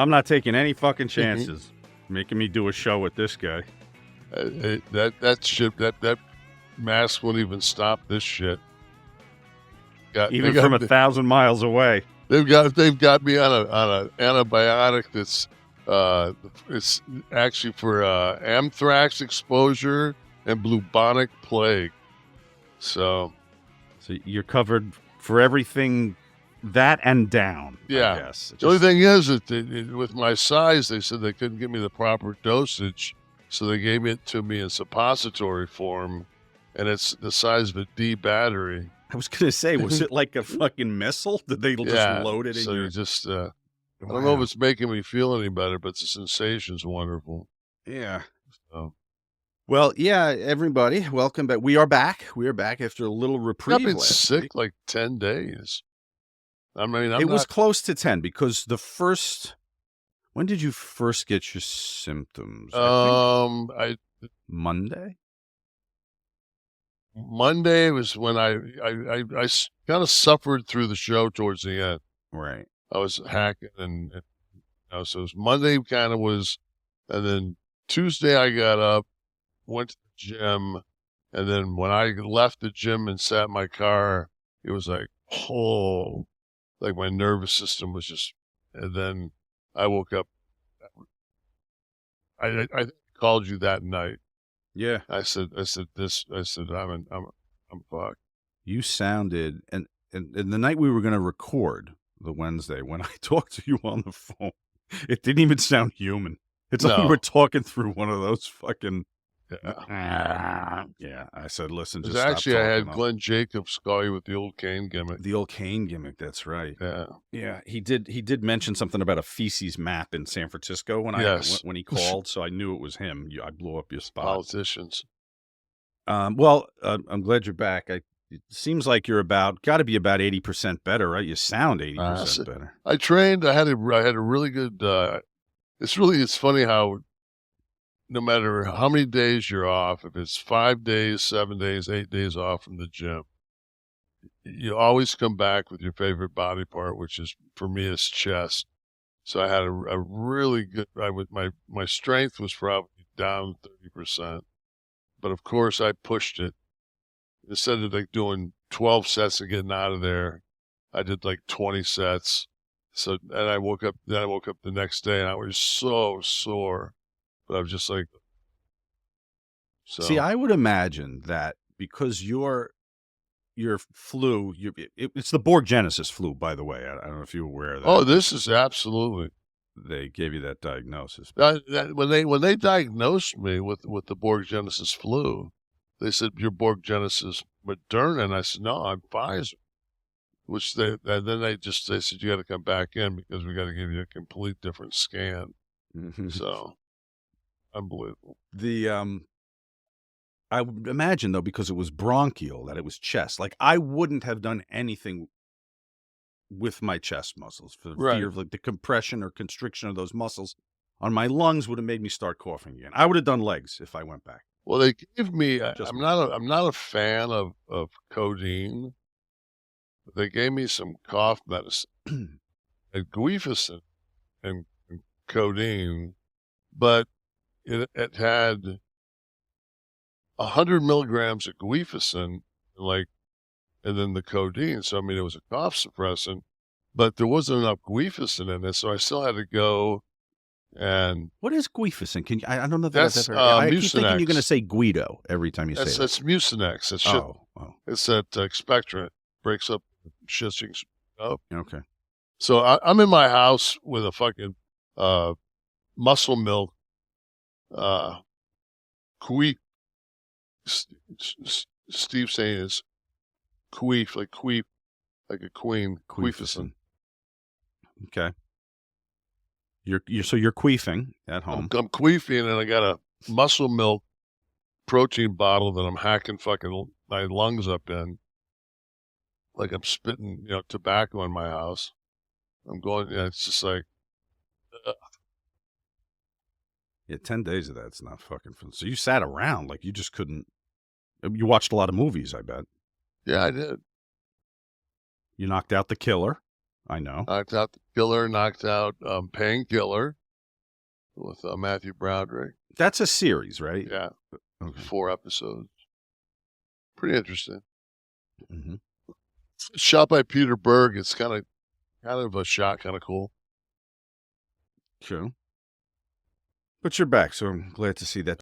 I'm not taking any fucking chances making me do a show with this guy. That mask won't even stop this shit. Even from 1,000 miles away. They've got me on a antibiotic that's it's actually for anthrax exposure and bubonic plague. So you're covered for everything that and down. Yeah. I guess. The only thing is that with my size, they said they couldn't give me the proper dosage, so they gave it to me in suppository form, and it's the size of a D battery. I was gonna say, was it like a fucking missile? Did they just load it in so your... you just I don't know if it's making me feel any better, but the sensation's wonderful. Yeah. So. Well, yeah, everybody, welcome back. We are back. We are back after a little reprieve. I've been sick like 10 days. I mean, it was close to 10 because the first... When did you first get your symptoms? I Monday? Monday was when I kind of suffered through the show towards the end. Right. I was hacking and so it was Monday kind of was, and then Tuesday I got up, went to the gym, and then when I left the gym and sat in my car, it was like, oh, like my nervous system was just, and then I woke up. I called you that night. Yeah. I said I'm fucked. You sounded, and the night we were going to record, the Wednesday, when I talked to you on the phone, it didn't even sound human. It's like we were talking through one of those fucking... Yeah, I said, listen, just stop talking. I had Glenn Jacobs call you with the old cane gimmick. The old cane gimmick, that's right. Yeah. Yeah, he did mention something about a feces map in San Francisco when he called, so I knew it was him. I blew up your spot. Politicians. Well, I'm glad you're back. It seems like you're got to be about 80% better, right? You sound 80% better. I trained. I had a really good. It's funny how no matter how many days you're off, if it's 5 days, 7 days, 8 days off from the gym, you always come back with your favorite body part, which is, for me, is chest. So I had a really good, my strength was probably down 30%. But of course I pushed it. Instead of like doing 12 sets and getting out of there, I did like 20 sets. So, and I woke up the next day and I was so sore. But I was just like, so. See, I would imagine that because your flu, it's the Borg Genesis flu, by the way. I don't know if you're aware of that. Oh, this is absolutely. They gave you that diagnosis. When they diagnosed me with the Borg Genesis flu, they said, you're Borg Genesis Moderna. And I said, no, I'm Pfizer. Which then they said, you got to come back in because we got to give you a complete different scan. So. Unbelievable. I would imagine, though, because it was bronchial, that it was chest. Like, I wouldn't have done anything with my chest muscles for fear of like the compression or constriction of those muscles on my lungs would have made me start coughing again. I would have done legs if I went back. Well, they gave me. I'm not a fan of codeine. They gave me some cough medicine, guiafacin and codeine, but it had 100 milligrams of guiafacin, and then the codeine. So, I mean, it was a cough suppressant, but there wasn't enough guiafacin in it. So I still had to go and... What is guiafacin? I don't know that that's, I've ever heard. I keep Mucinex. thinking you're going to say Guido every time you say that. That's Mucinex. It's that expectorant. Breaks up shitting up. Okay. So I'm in my house with a fucking muscle milk queef. Steve saying is queef, like a queen. Queefacin. Okay. You're queefing at home. I'm queefing, and I got a muscle milk protein bottle that I'm hacking fucking my lungs up in, like I'm spitting, tobacco in my house. I'm going. It's just like. Yeah, 10 days of that's not fucking fun. So you sat around like you just couldn't. You watched a lot of movies, I bet. Yeah, I did. You knocked out The Killer. I know. Knocked out The Killer, knocked out Painkiller with Matthew Broderick. That's a series, right? Yeah. Okay. 4 episodes. Pretty interesting. Mm-hmm. Shot by Peter Berg. It's kind of a shot, kind of cool. True. But you're back, so I'm glad to see that.